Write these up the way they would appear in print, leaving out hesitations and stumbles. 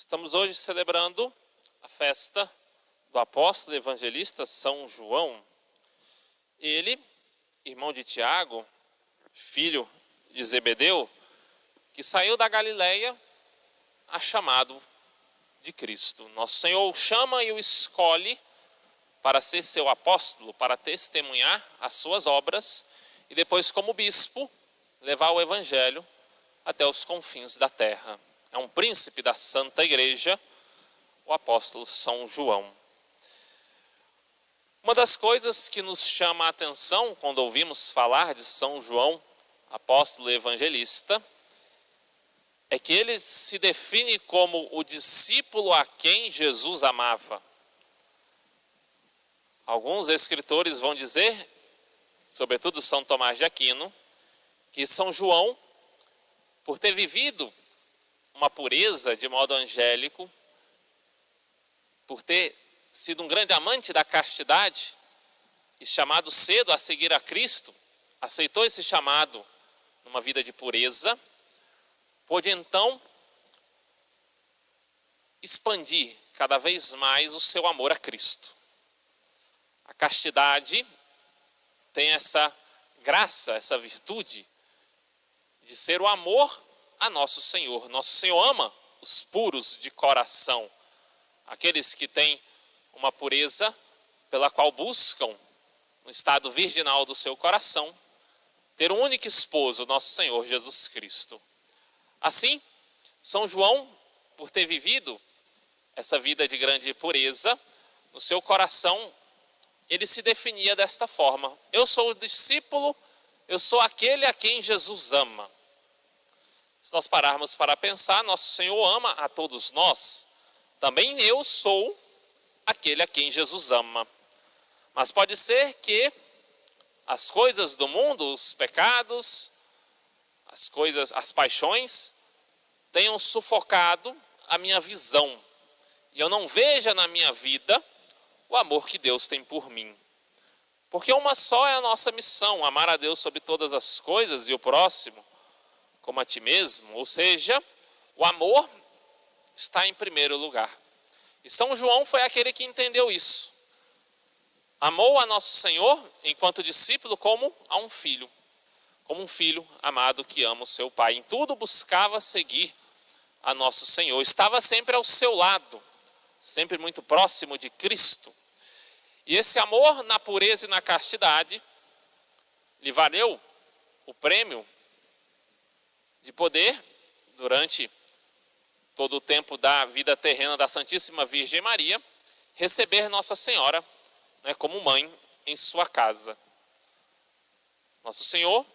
Estamos hoje celebrando a festa do apóstolo evangelista São João. Ele, irmão de Tiago, filho de Zebedeu, que saiu da Galileia a chamado de Cristo. Nosso Senhor o chama e o escolhe para ser seu apóstolo, para testemunhar as suas obras e depois, como bispo, levar o evangelho até os confins da terra. É um príncipe da Santa Igreja, o apóstolo São João. Uma das coisas que nos chama a atenção quando ouvimos falar de São João, apóstolo evangelista, é que ele se define como o discípulo a quem Jesus amava. Alguns escritores vão dizer, sobretudo São Tomás de Aquino, que São João, por ter vivido uma pureza de modo angélico, por ter sido um grande amante da castidade e chamado cedo a seguir a Cristo, aceitou esse chamado numa vida de pureza, pôde então expandir cada vez mais o seu amor a Cristo. A castidade tem essa graça, essa virtude de ser o amor a nosso Senhor. Nosso Senhor ama os puros de coração, aqueles que têm uma pureza pela qual buscam, no estado virginal do seu coração, ter um único esposo, nosso Senhor Jesus Cristo. Assim, São João, por ter vivido essa vida de grande pureza, no seu coração, ele se definia desta forma: eu sou o discípulo, eu sou aquele a quem Jesus ama. Se nós pararmos para pensar, nosso Senhor ama a todos nós. Também eu sou aquele a quem Jesus ama. Mas pode ser que as coisas do mundo, os pecados, as paixões, tenham sufocado a minha visão. E eu não veja na minha vida o amor que Deus tem por mim. Porque uma só é a nossa missão: amar a Deus sobre todas as coisas e o próximo como a ti mesmo. Ou seja, o amor está em primeiro lugar. E São João foi aquele que entendeu isso. Amou a nosso Senhor enquanto discípulo como a um filho. Como um filho amado que ama o seu pai. Em tudo buscava seguir a nosso Senhor. Estava sempre ao seu lado, sempre muito próximo de Cristo. E esse amor na pureza e na castidade lhe valeu o prêmio de poder, durante todo o tempo da vida terrena da Santíssima Virgem Maria, receber Nossa Senhora, como mãe em sua casa. Nosso Senhor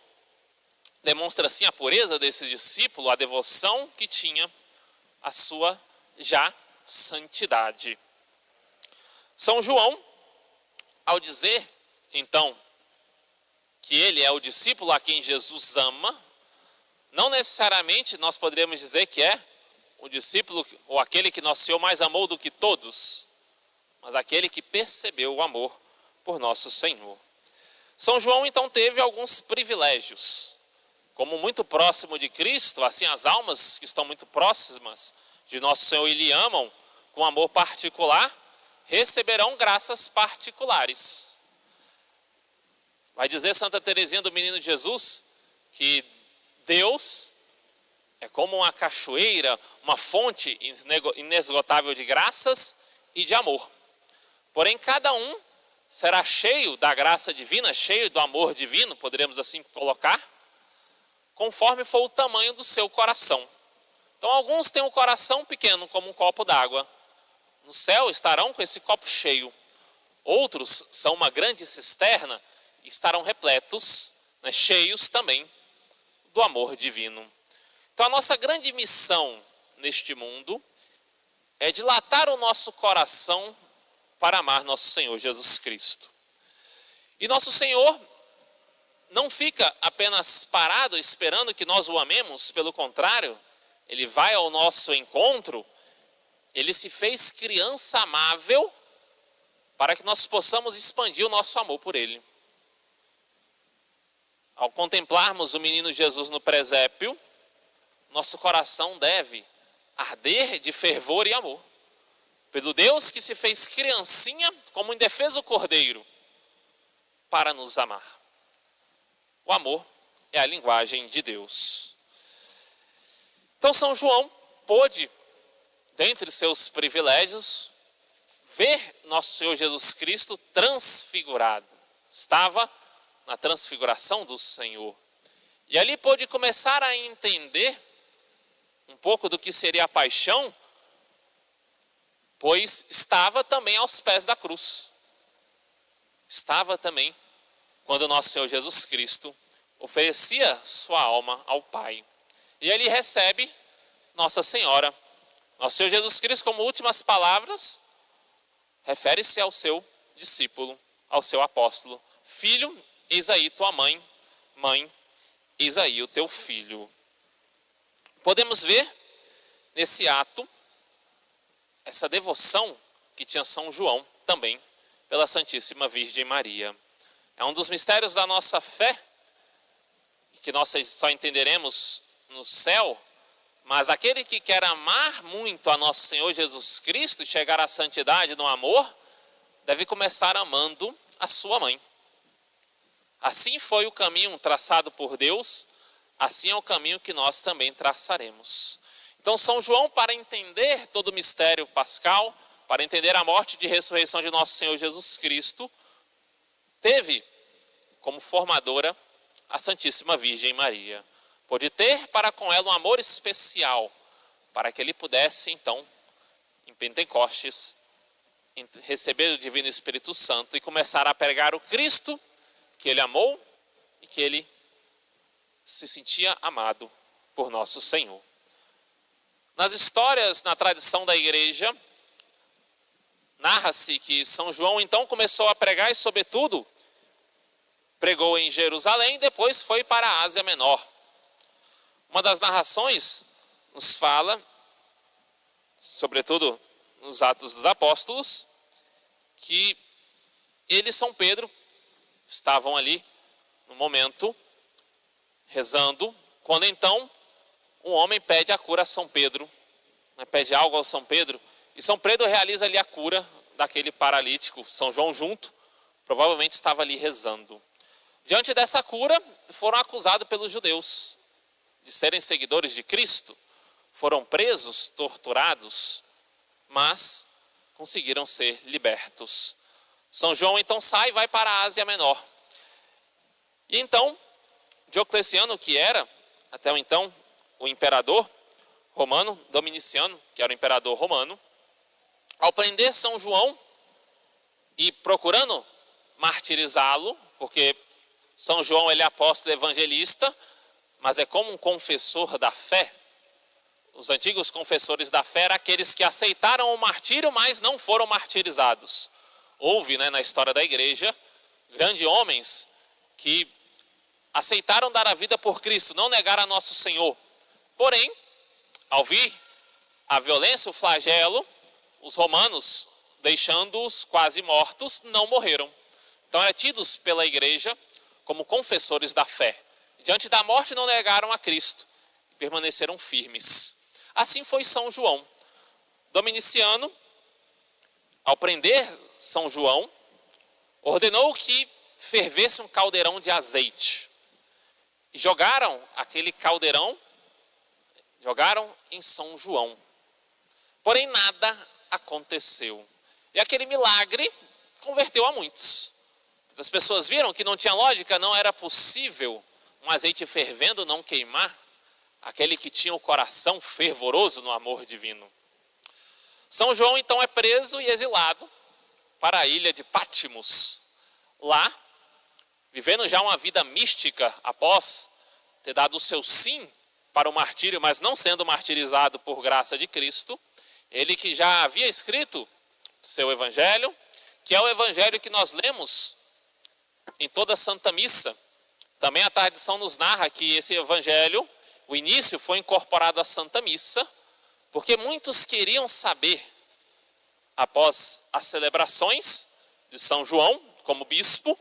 demonstra assim a pureza desse discípulo, a devoção que tinha à sua já santidade. São João, ao dizer então que ele é o discípulo a quem Jesus ama, não necessariamente nós poderíamos dizer que é o discípulo ou aquele que nosso Senhor mais amou do que todos, mas aquele que percebeu o amor por nosso Senhor. São João então teve alguns privilégios. Como muito próximo de Cristo, assim as almas que estão muito próximas de nosso Senhor e lhe amam com amor particular, receberão graças particulares. Vai dizer Santa Teresinha do Menino Jesus que Deus é como uma cachoeira, uma fonte inesgotável de graças e de amor. Porém, cada um será cheio da graça divina, cheio do amor divino, poderíamos assim colocar, conforme for o tamanho do seu coração. Então, alguns têm um coração pequeno, como um copo d'água. No céu estarão com esse copo cheio. Outros são uma grande cisterna e estarão repletos, cheios também do amor divino. Então a nossa grande missão neste mundo é dilatar o nosso coração para amar nosso Senhor Jesus Cristo. E nosso Senhor não fica apenas parado esperando que nós o amemos, pelo contrário, ele vai ao nosso encontro, ele se fez criança amável para que nós possamos expandir o nosso amor por ele. Ao contemplarmos o menino Jesus no presépio, nosso coração deve arder de fervor e amor. Pelo Deus que se fez criancinha como indefeso cordeiro para nos amar. O amor é a linguagem de Deus. Então São João pôde, dentre seus privilégios, ver nosso Senhor Jesus Cristo transfigurado. Estava na transfiguração do Senhor. E ali pôde começar a entender um pouco do que seria a paixão, pois estava também aos pés da cruz. Estava também quando nosso Senhor Jesus Cristo oferecia sua alma ao Pai. E ele recebe Nossa Senhora. Nosso Senhor Jesus Cristo, como últimas palavras, refere-se ao seu discípulo, ao seu apóstolo. Filho, eis aí tua mãe. Mãe, eis aí o teu filho. Podemos ver nesse ato essa devoção que tinha São João também pela Santíssima Virgem Maria. É um dos mistérios da nossa fé, que nós só entenderemos no céu, mas aquele que quer amar muito a nosso Senhor Jesus Cristo e chegar à santidade no amor, deve começar amando a sua mãe. Assim foi o caminho traçado por Deus, assim é o caminho que nós também traçaremos. Então São João, para entender todo o mistério pascal, para entender a morte e ressurreição de nosso Senhor Jesus Cristo, teve como formadora a Santíssima Virgem Maria. Pôde ter para com ela um amor especial, para que ele pudesse então, em Pentecostes, receber o Divino Espírito Santo e começar a pregar o Cristo que ele amou e que ele se sentia amado por nosso Senhor. Nas histórias, na tradição da igreja, narra-se que São João então começou a pregar e, sobretudo, pregou em Jerusalém e depois foi para a Ásia Menor. Uma das narrações nos fala, sobretudo nos Atos dos Apóstolos, que ele e São Pedro estavam ali no momento rezando, quando então um homem pede a cura a São Pedro, pede algo ao São Pedro, e São Pedro realiza ali a cura daquele paralítico. São João junto, provavelmente estava ali rezando. Diante dessa cura, foram acusados pelos judeus de serem seguidores de Cristo, foram presos, torturados, mas conseguiram ser libertos. São João então sai e vai para a Ásia Menor. E então, Diocleciano, que era, até então, o imperador romano, Dominiciano, que era o imperador romano, ao prender São João e procurando martirizá-lo, porque São João ele é apóstolo evangelista, mas é como um confessor da fé. Os antigos confessores da fé eram aqueles que aceitaram o martírio, mas não foram martirizados. Houve, na história da igreja, grandes homens que aceitaram dar a vida por Cristo, não negaram a nosso Senhor. Porém, ao vir a violência, o flagelo, os romanos, deixando-os quase mortos, não morreram. Então eram tidos pela igreja como confessores da fé. Diante da morte não negaram a Cristo, permaneceram firmes. Assim foi São João. Dominiciano, ao prender São João, ordenou que fervesse um caldeirão de azeite. E jogaram aquele caldeirão, jogaram em São João. Porém nada aconteceu. E aquele milagre converteu a muitos. As pessoas viram que não tinha lógica, não era possível um azeite fervendo não queimar aquele que tinha o coração fervoroso no amor divino. São João então é preso e exilado para a ilha de Patmos. Lá, vivendo já uma vida mística após ter dado o seu sim para o martírio, mas não sendo martirizado por graça de Cristo, ele que já havia escrito seu evangelho, que é o evangelho que nós lemos em toda a Santa Missa. Também a tradição nos narra que esse evangelho, o início foi incorporado à Santa Missa, porque muitos queriam saber, após as celebrações de São João, como bispo,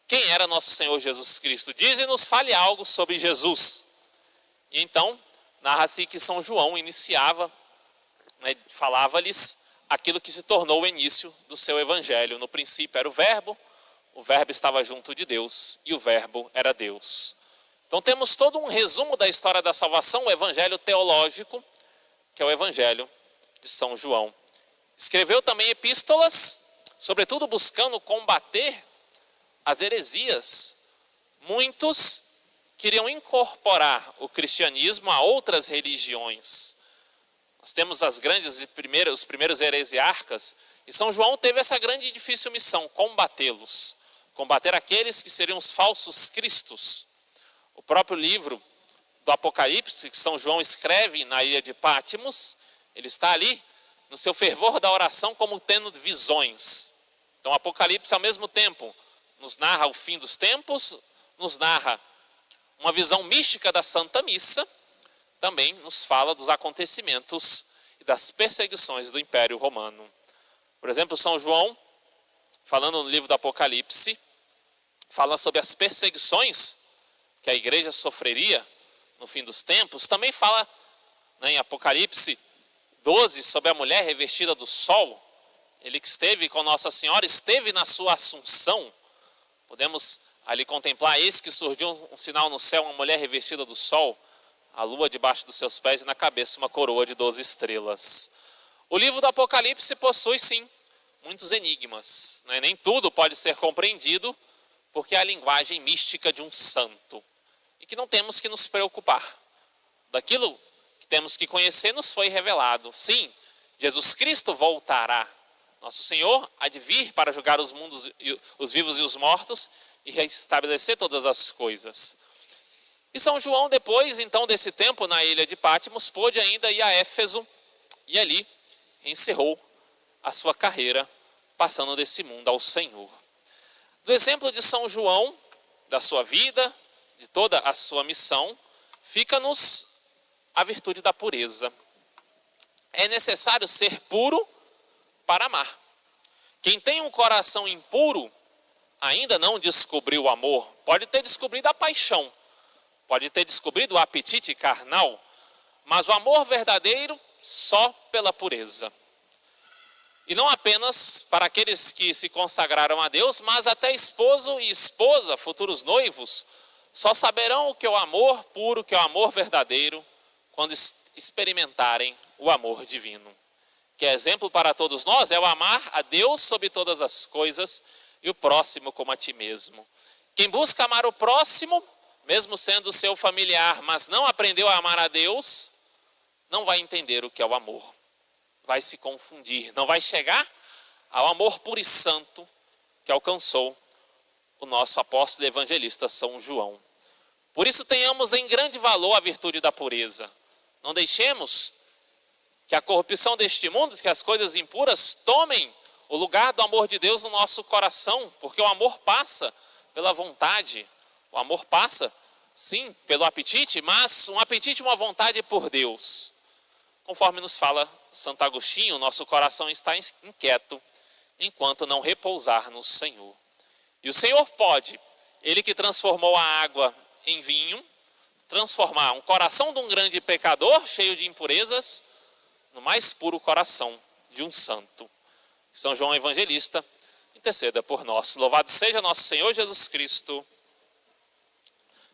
quem era nosso Senhor Jesus Cristo. Diz e nos fale algo sobre Jesus. E então, narra-se que São João iniciava, né, falava-lhes aquilo que se tornou o início do seu evangelho. No princípio era o Verbo estava junto de Deus e o Verbo era Deus. Então temos todo um resumo da história da salvação, o evangelho teológico, que é o evangelho de São João. Escreveu também epístolas, sobretudo buscando combater as heresias. Muitos queriam incorporar o cristianismo a outras religiões. Nós temos os primeiros heresiarcas, e São João teve essa grande e difícil missão, combatê-los. Combater aqueles que seriam os falsos cristos. O próprio livro do Apocalipse, que São João escreve na ilha de Patmos, ele está ali no seu fervor da oração como tendo visões. Então o Apocalipse ao mesmo tempo nos narra o fim dos tempos, nos narra uma visão mística da Santa Missa, também nos fala dos acontecimentos e das perseguições do Império Romano. Por exemplo, São João, falando no livro do Apocalipse, fala sobre as perseguições que a igreja sofreria no fim dos tempos. Também fala, né, em Apocalipse 12 sobre a mulher revestida do sol. Ele que esteve com Nossa Senhora, esteve na sua assunção. Podemos ali contemplar, eis que surgiu um sinal no céu, uma mulher revestida do sol, a lua debaixo dos seus pés e na cabeça uma coroa de 12 estrelas. O livro do Apocalipse possui sim muitos enigmas, né? Nem tudo pode ser compreendido, porque é a linguagem mística de um santo. E que não temos que nos preocupar. Daquilo que temos que conhecer nos foi revelado. Sim, Jesus Cristo voltará. Nosso Senhor há de vir para julgar os mundos, os vivos e os mortos e restabelecer todas as coisas. E São João, depois então desse tempo na ilha de Patmos, pôde ainda ir a Éfeso e ali encerrou a sua carreira, passando desse mundo ao Senhor. Do exemplo de São João, da sua vida, de toda a sua missão, fica-nos a virtude da pureza. É necessário ser puro para amar. Quem tem um coração impuro ainda não descobriu o amor. Pode ter descobrido a paixão, pode ter descobrido o apetite carnal, mas o amor verdadeiro só pela pureza. E não apenas para aqueles que se consagraram a Deus, mas até esposo e esposa, futuros noivos, só saberão o que é o amor puro, o que é o amor verdadeiro, quando experimentarem o amor divino. Que é exemplo para todos nós, é o amar a Deus sobre todas as coisas e o próximo como a ti mesmo. Quem busca amar o próximo, mesmo sendo seu familiar, mas não aprendeu a amar a Deus, não vai entender o que é o amor. Vai se confundir, não vai chegar ao amor puro e santo que alcançou o nosso apóstolo e evangelista São João. Por isso tenhamos em grande valor a virtude da pureza. Não deixemos que a corrupção deste mundo, que as coisas impuras tomem o lugar do amor de Deus no nosso coração, porque o amor passa pela vontade, o amor passa, sim, pelo apetite, mas um apetite e uma vontade por Deus. Conforme nos fala Santo Agostinho, nosso coração está inquieto enquanto não repousar no Senhor. E o Senhor pode, Ele que transformou a água em vinho, transformar um coração de um grande pecador, cheio de impurezas, no mais puro coração de um santo. São João Evangelista, interceda por nós. Louvado seja nosso Senhor Jesus Cristo.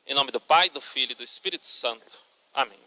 Em nome do Pai, do Filho e do Espírito Santo. Amém.